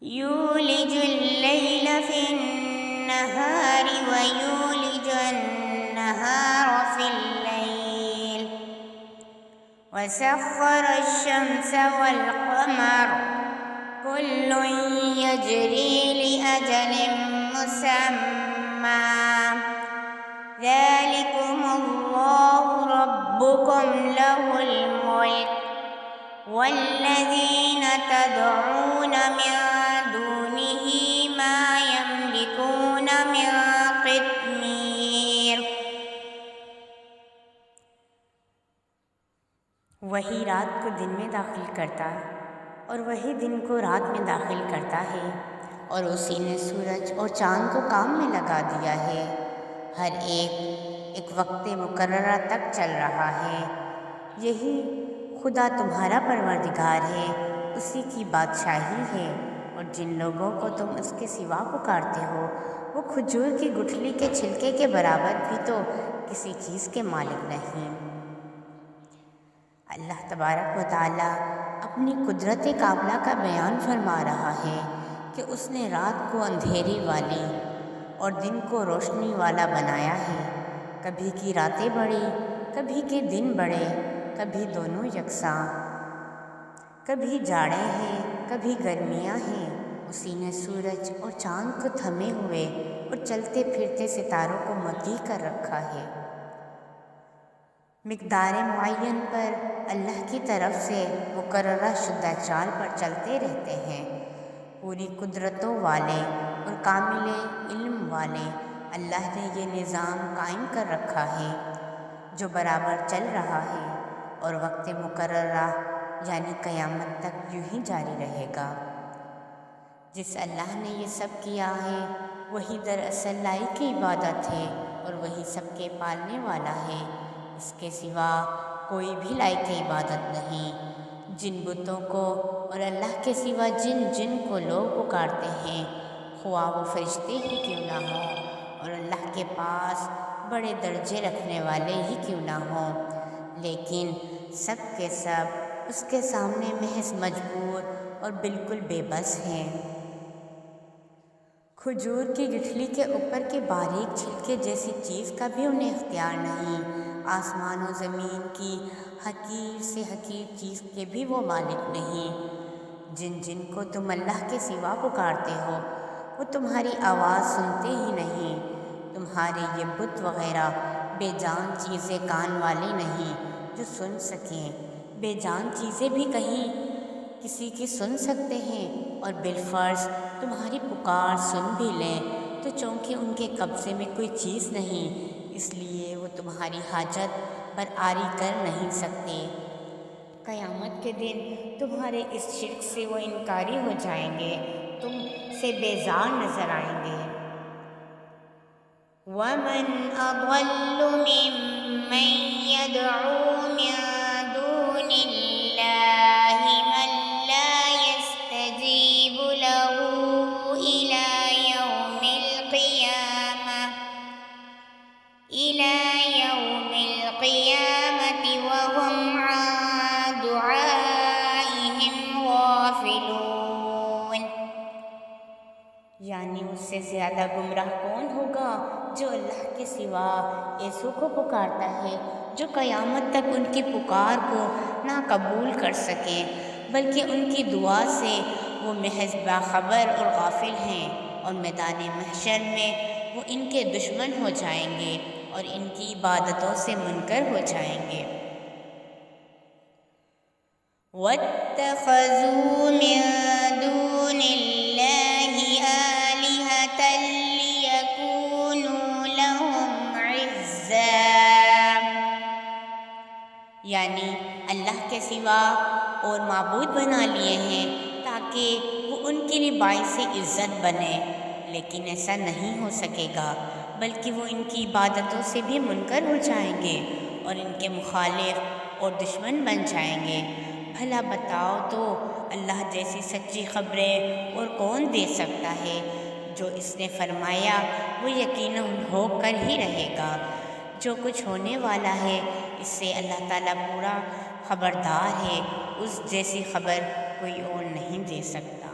يولج الليل في النهار ويولج النهار في الليل وسخر الشمس والقمر كل يجري لأجل مسمى ذلكم الله ربكم له الملك والذين تدعون من دونه ما يملكون من قطمیر۔ وہی رات کو دن میں داخل کرتا اور وہی دن کو رات میں داخل کرتا ہے، اور اسی نے سورج اور چاند کو کام میں لگا دیا ہے، ہر ایک وقت مقررہ تک چل رہا ہے۔ یہی خدا تمہارا پروردگار ہے، اسی کی بادشاہی ہے، اور جن لوگوں کو تم اس کے سوا پکارتے ہو وہ کھجور کی گٹھلی کے چھلکے کے برابر بھی تو کسی چیز کے مالک نہیں۔ اللہ تبارک و تعالیٰ اپنی قدرت کاملہ کا بیان فرما رہا ہے کہ اس نے رات کو اندھیری والی اور دن کو روشنی والا بنایا ہے، کبھی کی راتیں بڑی کبھی کے دن بڑے، کبھی دونوں یکساں، کبھی جاڑے ہیں کبھی گرمیاں ہیں۔ اسی نے سورج اور چاند کو تھمے ہوئے اور چلتے پھرتے ستاروں کو مدعی کر رکھا ہے، مقدار معین پر اللہ کی طرف سے مقررہ شدہ چال پر چلتے رہتے ہیں۔ پوری قدرتوں والے اور کامل علم والے اللہ نے یہ نظام قائم کر رکھا ہے جو برابر چل رہا ہے اور وقت مقررہ یعنی قیامت تک یوں ہی جاری رہے گا۔ جس اللہ نے یہ سب کیا ہے وہی دراصل لائق کی عبادت ہے اور وہی سب کے پالنے والا ہے، اس کے سوا کوئی بھی لائق عبادت نہیں۔ جن بتوں کو اور اللہ کے سوا جن کو لوگ پکارتے ہیں، خواہ وہ فرشتے ہی کیوں نہ ہوں اور اللہ کے پاس بڑے درجے رکھنے والے ہی کیوں نہ ہوں، لیکن سب کے سب اس کے سامنے محض مجبور اور بالکل بے بس ہیں۔ کھجور کی گٹھلی کے اوپر کے باریک چھلکے جیسی چیز کا بھی انہیں اختیار نہیں، آسمان و زمین کی حقیر سے حقیر چیز کے بھی وہ مالک نہیں۔ جن کو تم اللہ کے سوا پکارتے ہو وہ تمہاری آواز سنتے ہی نہیں، تمہارے یہ بت وغیرہ بے جان چیزیں کان والی نہیں جو سن سکیں، بے جان چیزیں بھی کہیں کسی کی سن سکتے ہیں، اور بالفرض تمہاری پکار سن بھی لیں تو چونکہ ان کے قبضے میں کوئی چیز نہیں اس لیے وہ تمہاری حاجت پر آری کر نہیں سکتے۔ قیامت کے دن تمہارے اس شرک سے وہ انکاری ہو جائیں گے، تم سے بیزار نظر آئیں گے۔ وَمَنْ أَضَلُّ مِمَّنْ يَدْعُو مِن دُونِ اللَّهِ مَن لَّا يَسْتَجِيبُ لَهُ إِلَى يَوْمِ الْقِيَامَةِ وَهُمْ عَن دُعَائِهِمْ غَافِلُونَ۔ یعنی اس سے زیادہ گمراہ کون ہوگا جو اللہ کے سوا ایسوں کو پکارتا ہے جو قیامت تک ان کی پکار کو نہ قبول کر سکیں، بلکہ ان کی دعا سے وہ محض باخبر اور غافل ہیں، اور میدان محشر میں وہ ان کے دشمن ہو جائیں گے اور ان کی عبادتوں سے منکر ہو جائیں گے۔ وَاتَّخَذُوا مِن دُونِ اللَّهِ آلِهَةً لِيَكُونُوا لَهُمْ عِزًّا، یعنی اللہ کے سوا اور معبود بنا لیے ہیں تاکہ وہ ان کے لیے باعث عزت بنے، لیکن ایسا نہیں ہو سکے گا، بلکہ وہ ان کی عبادتوں سے بھی منکر ہو جائیں گے اور ان کے مخالف اور دشمن بن جائیں گے۔ بھلا بتاؤ تو اللہ جیسی سچی خبریں اور کون دے سکتا ہے؟ جو اس نے فرمایا وہ یقیناً ہو کر ہی رہے گا، جو کچھ ہونے والا ہے اس سے اللہ تعالیٰ پورا خبردار ہے، اس جیسی خبر کوئی اور نہیں دے سکتا۔